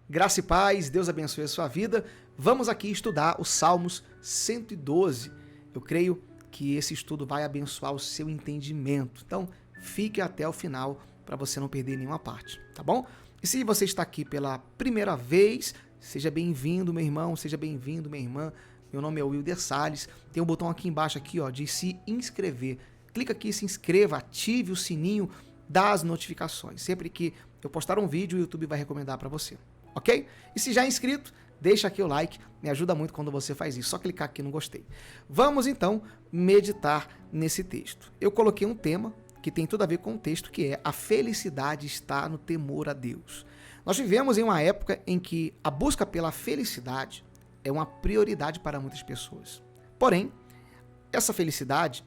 Graça e paz, Deus abençoe a sua vida. Vamos aqui estudar os Salmos 112. Eu creio que esse estudo vai abençoar o seu entendimento. Então, fique até o final para você não perder nenhuma parte, tá bom? E se você está aqui pela primeira vez, seja bem-vindo, meu irmão, seja bem-vindo, minha irmã. Meu nome é Wilder Salles. Tem um botão aqui embaixo aqui, ó, de se inscrever. Clica aqui, se inscreva, ative o sininho das notificações. Sempre que eu postar um vídeo, o YouTube vai recomendar para você. Ok? E se já é inscrito, deixa aqui o like, me ajuda muito quando você faz isso. Só clicar aqui no gostei. Vamos então meditar nesse texto. Eu coloquei um tema que tem tudo a ver com o texto, que é a felicidade está no temor a Deus. Nós vivemos em uma época em que a busca pela felicidade é uma prioridade para muitas pessoas. Porém, essa felicidade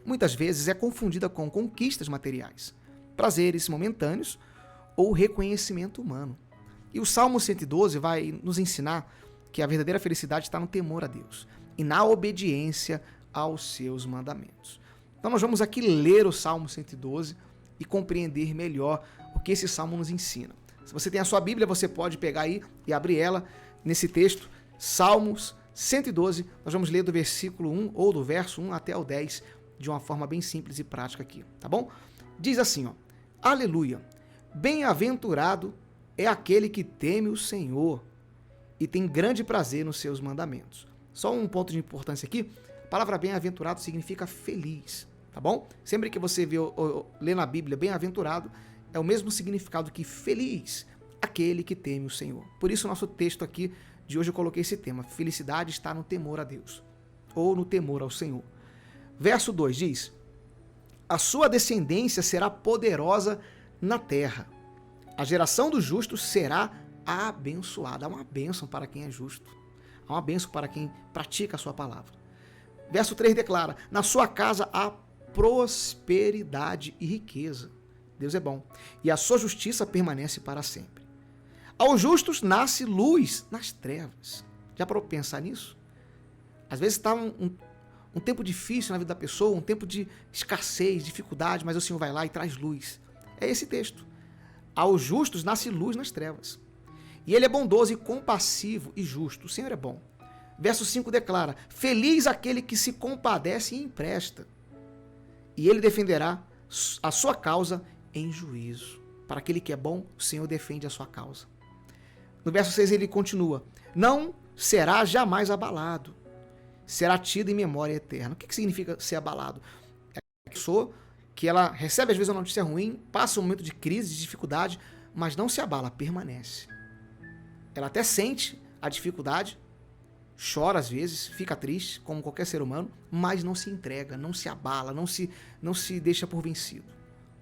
muitas vezes é confundida com conquistas materiais, prazeres momentâneos ou reconhecimento humano. E o Salmo 112 vai nos ensinar que a verdadeira felicidade está no temor a Deus e na obediência aos seus mandamentos. Então nós vamos aqui ler o Salmo 112 e compreender melhor o que esse Salmo nos ensina. Se você tem a sua Bíblia, você pode pegar aí e abrir ela nesse texto, Salmos 112. Nós vamos ler do versículo 1 ou do verso 1 até o 10 de uma forma bem simples e prática aqui, tá bom? Diz assim, ó: Aleluia! Bem-aventurado é aquele que teme o Senhor e tem grande prazer nos seus mandamentos. Só um ponto de importância aqui, a palavra bem-aventurado significa feliz, tá bom? Sempre que você lê na Bíblia bem-aventurado, é o mesmo significado que feliz, aquele que teme o Senhor. Por isso o nosso texto aqui de hoje eu coloquei esse tema, felicidade está no temor a Deus, ou no temor ao Senhor. Verso 2 diz: a sua descendência será poderosa na terra. A geração dos justos será abençoada. Há uma bênção para quem é justo. Há uma bênção para quem pratica a sua palavra. Verso 3 declara: na sua casa há prosperidade e riqueza. Deus é bom. E a sua justiça permanece para sempre. Aos justos nasce luz nas trevas. Já parou para pensar nisso? Às vezes está um tempo difícil na vida da pessoa, um tempo de escassez, dificuldade, mas o Senhor vai lá e traz luz. É esse texto. Aos justos nasce luz nas trevas. E ele é bondoso e compassivo e justo. O Senhor é bom. Verso 5 declara: feliz aquele que se compadece e empresta. E ele defenderá a sua causa em juízo. Para aquele que é bom, o Senhor defende a sua causa. No verso 6 ele continua: não será jamais abalado. Será tido em memória eterna. O que significa ser abalado? É a pessoa que ela recebe às vezes uma notícia ruim, passa um momento de crise, de dificuldade, mas não se abala, permanece. Ela até sente a dificuldade, chora às vezes, fica triste, como qualquer ser humano, mas não se entrega, não se abala, não se deixa por vencido.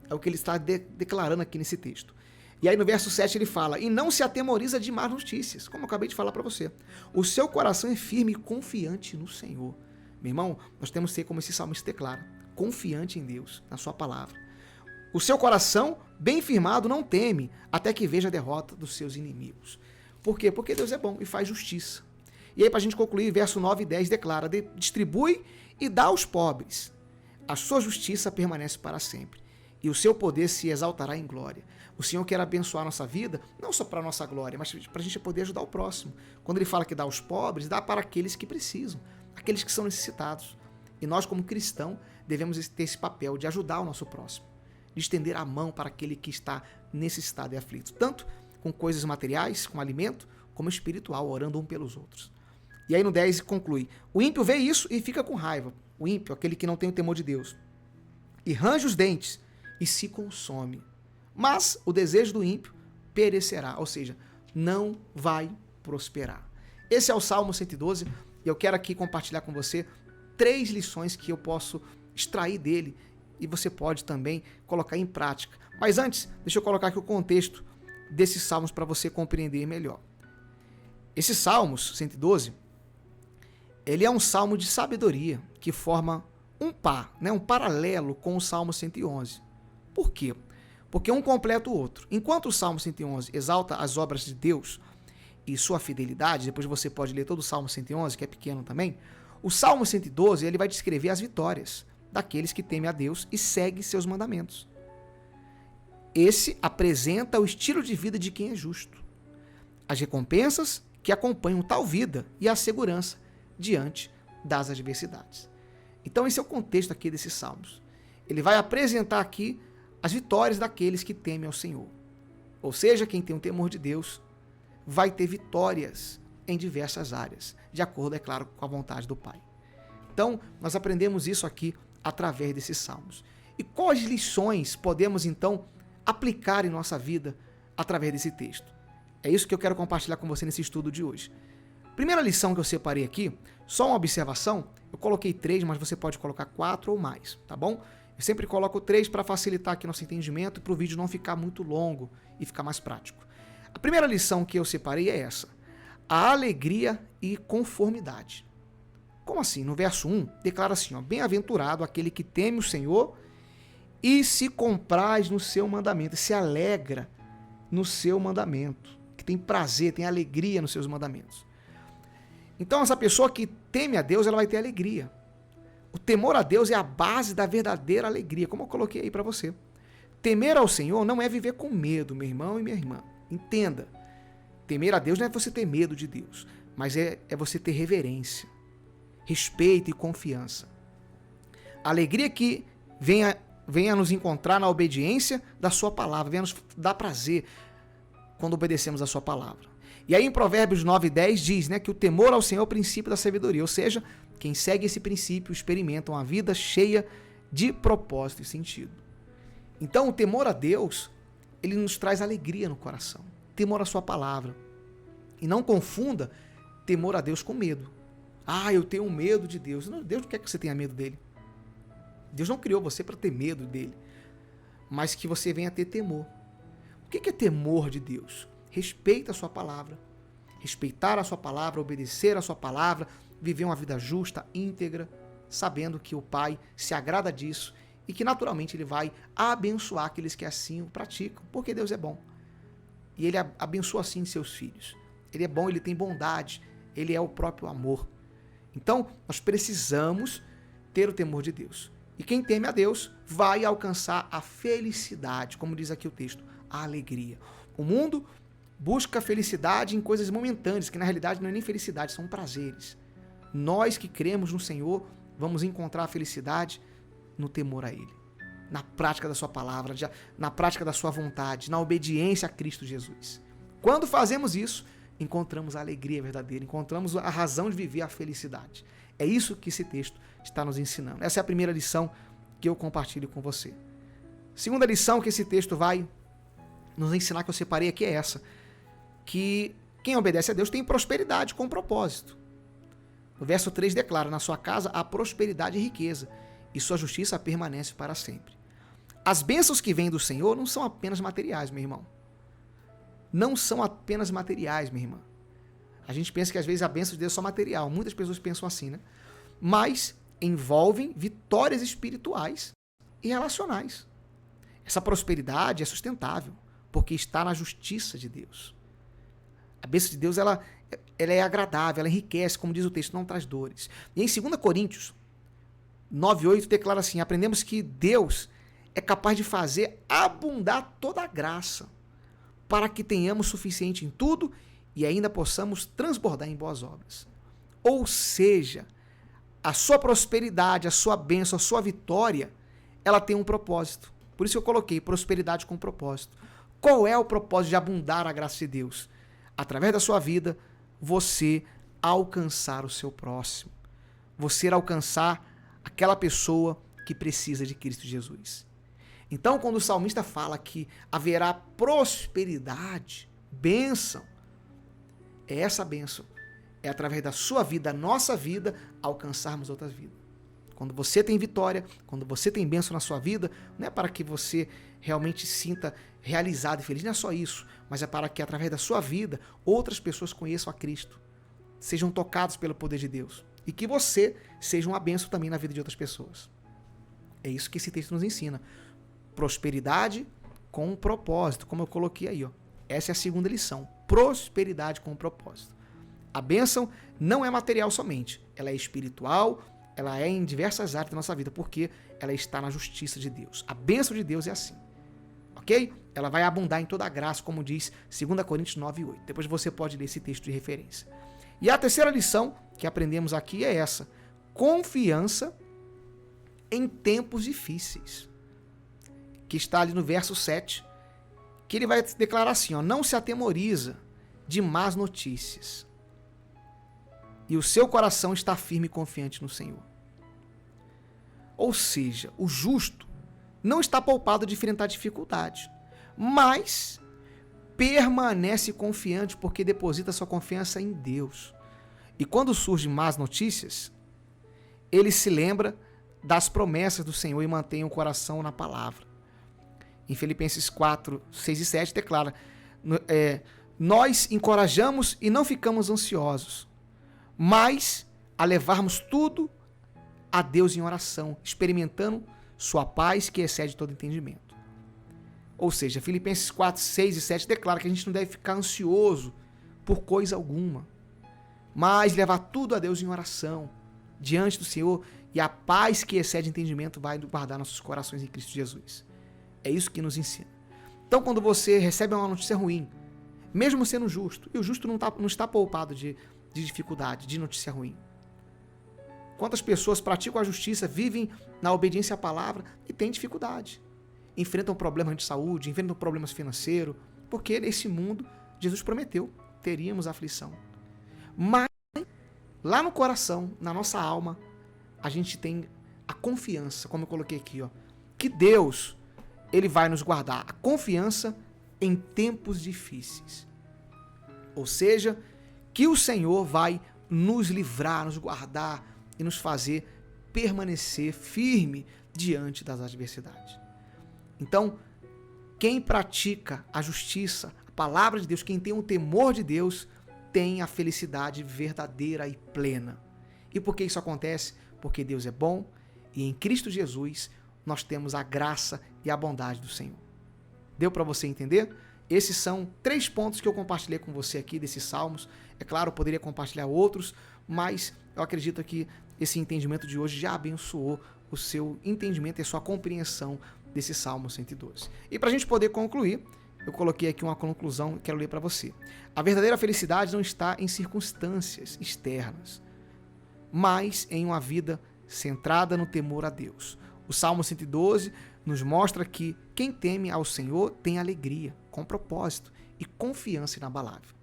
É o que ele está declarando aqui nesse texto. E aí no verso 7 ele fala: e não se atemoriza de más notícias, como eu acabei de falar para você. O seu coração é firme e confiante no Senhor. Meu irmão, nós temos que ser como esse salmista declara, confiante em Deus, na sua palavra. O seu coração, bem firmado, não teme, até que veja a derrota dos seus inimigos. Por quê? Porque Deus é bom e faz justiça. E aí, para a gente concluir, verso 9 e 10 declara: distribui e dá aos pobres. A sua justiça permanece para sempre, e o seu poder se exaltará em glória. O Senhor quer abençoar a nossa vida, não só para a nossa glória, mas para a gente poder ajudar o próximo. Quando ele fala que dá aos pobres, dá para aqueles que precisam, aqueles que são necessitados. E nós, como cristãos, devemos ter esse papel de ajudar o nosso próximo, de estender a mão para aquele que está necessitado e aflito, tanto com coisas materiais, com alimento, como espiritual, orando um pelos outros. E aí no 10 conclui: o ímpio vê isso e fica com raiva. O ímpio, aquele que não tem o temor de Deus, e range os dentes e se consome. Mas o desejo do ímpio perecerá, ou seja, não vai prosperar. Esse é o Salmo 112 e eu quero aqui compartilhar com você 3 lições que eu posso extrair dele e você pode também colocar em prática. Mas antes, deixa eu colocar aqui o contexto desses salmos para você compreender melhor. Esse Salmos 112, ele é um salmo de sabedoria que forma um par, um paralelo com o Salmo 111. Por quê? Porque um completa o outro. Enquanto o Salmo 111 exalta as obras de Deus e sua fidelidade, depois você pode ler todo o Salmo 111, que é pequeno também, o Salmo 112 ele vai descrever as vitórias daqueles que temem a Deus e seguem seus mandamentos. Esse apresenta o estilo de vida de quem é justo. as recompensas que acompanham tal vida e a segurança diante das adversidades. Então esse é o contexto aqui desses salmos. Ele vai apresentar aqui as vitórias daqueles que temem ao Senhor. Ou seja, quem tem o temor de Deus vai ter vitórias em diversas áreas, de acordo, é claro, com a vontade do Pai. Então, nós aprendemos isso aqui através desses salmos. E quais lições podemos, então, aplicar em nossa vida através desse texto? É isso que eu quero compartilhar com você nesse estudo de hoje. Primeira lição que eu separei aqui, só uma observação, eu coloquei 3, mas você pode colocar 4 ou mais, tá bom? Eu sempre coloco 3 para facilitar aqui nosso entendimento e para o vídeo não ficar muito longo e ficar mais prático. A primeira lição que eu separei é essa: a alegria e conformidade. Como assim? No verso 1, declara assim, ó: bem-aventurado aquele que teme o Senhor e se compraz no seu mandamento, se alegra no seu mandamento, que tem prazer, tem alegria nos seus mandamentos. Então essa pessoa que teme a Deus, ela vai ter alegria. O temor a Deus é a base da verdadeira alegria, como eu coloquei aí para você. Temer ao Senhor não é viver com medo, meu irmão e minha irmã. Entenda, temer a Deus não é você ter medo de Deus, mas é você ter reverência, respeito e confiança. A alegria que venha nos encontrar na obediência da sua palavra, venha nos dar prazer quando obedecemos a sua palavra. E aí em Provérbios 9:10 diz, que o temor ao Senhor é o princípio da sabedoria, ou seja, quem segue esse princípio experimenta uma vida cheia de propósito e sentido. Então o temor a Deus, ele nos traz alegria no coração, temor à sua palavra. E não confunda temor a Deus com medo. Eu tenho medo de Deus. Não, Deus não quer que você tenha medo dele. Deus não criou você para ter medo dele, mas que você venha ter temor. O que é temor de Deus? Respeita a sua palavra. Respeitar a sua palavra, obedecer a sua palavra, viver uma vida justa, íntegra, sabendo que o Pai se agrada disso e que naturalmente Ele vai abençoar aqueles que assim o praticam, porque Deus é bom. E Ele abençoa assim seus filhos. Ele é bom, Ele tem bondade, Ele é o próprio amor. Então, nós precisamos ter o temor de Deus. E quem teme a Deus vai alcançar a felicidade, como diz aqui o texto, a alegria. O mundo busca felicidade em coisas momentâneas, que na realidade não é nem felicidade, são prazeres. Nós que cremos no Senhor, vamos encontrar a felicidade no temor a Ele, na prática da sua palavra, na prática da sua vontade, na obediência a Cristo Jesus. Quando fazemos isso, encontramos a alegria verdadeira, encontramos a razão de viver a felicidade. É isso que esse texto está nos ensinando. Essa é a primeira lição que eu compartilho com você. Segunda lição que esse texto vai nos ensinar, que eu separei aqui, é essa: que quem obedece a Deus tem prosperidade com propósito. O verso 3 declara: na sua casa há prosperidade e riqueza, e sua justiça permanece para sempre. As bênçãos que vêm do Senhor não são apenas materiais, meu irmão. Não são apenas materiais, minha irmã. A gente pensa que às vezes a bênção de Deus é só material. Muitas pessoas pensam assim, né? Mas envolvem vitórias espirituais e relacionais. Essa prosperidade é sustentável, porque está na justiça de Deus. A bênção de Deus, ela é agradável, ela enriquece, como diz o texto, não traz dores. E em 2 Coríntios 9:8 declara assim: aprendemos que Deus é capaz de fazer abundar toda a graça, para que tenhamos suficiente em tudo e ainda possamos transbordar em boas obras. Ou seja, a sua prosperidade, a sua bênção, a sua vitória, ela tem um propósito. Por isso eu coloquei prosperidade com propósito. Qual é o propósito de abundar a graça de Deus? Através da sua vida, você alcançar o seu próximo. Você alcançar aquela pessoa que precisa de Cristo Jesus. Então, quando o salmista fala que haverá prosperidade, bênção, é essa bênção. É através da sua vida, da nossa vida, alcançarmos outras vidas. Quando você tem vitória, quando você tem bênção na sua vida, não é para que você realmente se sinta realizado e feliz, não é só isso, mas é para que através da sua vida, outras pessoas conheçam a Cristo, sejam tocados pelo poder de Deus e que você seja uma bênção também na vida de outras pessoas. É isso que esse texto nos ensina. Prosperidade com um propósito, como eu coloquei aí, ó. Essa é a segunda lição. Prosperidade com um propósito. A bênção não é material somente, ela é espiritual, ela é em diversas áreas da nossa vida, porque ela está na justiça de Deus. A bênção de Deus é assim. ok? Ela vai abundar em toda a graça, como diz 2 Coríntios 9:8. Depois você pode ler esse texto de referência. E a terceira lição que aprendemos aqui é essa: confiança em tempos difíceis, que está ali no verso 7, que ele vai declarar assim, ó: não se atemoriza de más notícias, e o seu coração está firme e confiante no Senhor. Ou seja, o justo não está poupado de enfrentar dificuldade, mas permanece confiante porque deposita sua confiança em Deus. E quando surgem más notícias, ele se lembra das promessas do Senhor e mantém o coração na palavra. Em Filipenses 4, 6 e 7 declara: nós encorajamos e não ficamos ansiosos, mas a levarmos tudo a Deus em oração, experimentando sua paz que excede todo entendimento. Ou seja, Filipenses 4, 6 e 7 declara que a gente não deve ficar ansioso por coisa alguma, mas levar tudo a Deus em oração, diante do Senhor, e a paz que excede entendimento vai guardar nossos corações em Cristo Jesus. É isso que nos ensina. Então, quando você recebe uma notícia ruim, mesmo sendo justo, e o justo não está poupado de dificuldade, de notícia ruim. Quantas pessoas praticam a justiça, vivem na obediência à palavra e têm dificuldade? Enfrentam problemas de saúde, enfrentam problemas financeiros, porque nesse mundo Jesus prometeu, teríamos aflição. Mas lá no coração, na nossa alma, a gente tem a confiança, como eu coloquei aqui, ó, que Deus, ele vai nos guardar. A confiança em tempos difíceis. Ou seja, que o Senhor vai nos livrar, nos guardar e nos fazer permanecer firme diante das adversidades. Então, quem pratica a justiça, a palavra de Deus, quem tem o temor de Deus, tem a felicidade verdadeira e plena. E por que isso acontece? Porque Deus é bom e em Cristo Jesus nós temos a graça e a bondade do Senhor. Deu para você entender? Esses são 3 pontos que eu compartilhei com você aqui desses salmos. É claro, eu poderia compartilhar outros, mas eu acredito que esse entendimento de hoje já abençoou o seu entendimento e a sua compreensão desse Salmo 112. E para a gente poder concluir, eu coloquei aqui uma conclusão que quero ler para você. A verdadeira felicidade não está em circunstâncias externas, mas em uma vida centrada no temor a Deus. O Salmo 112 nos mostra que quem teme ao Senhor tem alegria, com propósito e confiança inabalável.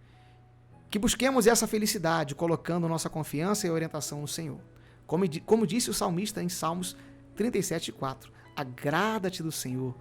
Que busquemos essa felicidade colocando nossa confiança e orientação no Senhor. Como disse o salmista em Salmos 37:4, agrada-te do Senhor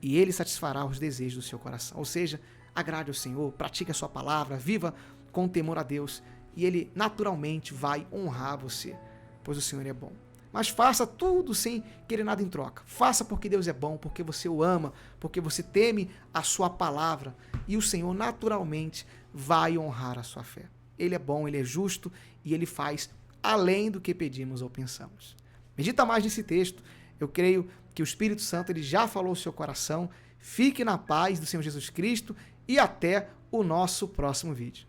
e Ele satisfará os desejos do seu coração. Ou seja, agrade ao Senhor, pratique a sua palavra, viva com temor a Deus e Ele naturalmente vai honrar você, pois o Senhor é bom. Mas faça tudo sem querer nada em troca. Faça porque Deus é bom, porque você o ama, porque você teme a sua palavra e o Senhor naturalmente vai honrar a sua fé. Ele é bom, Ele é justo e Ele faz além do que pedimos ou pensamos. Medita mais nesse texto. Eu creio que o Espírito Santo ele já falou ao seu coração. Fique na paz do Senhor Jesus Cristo e até o nosso próximo vídeo.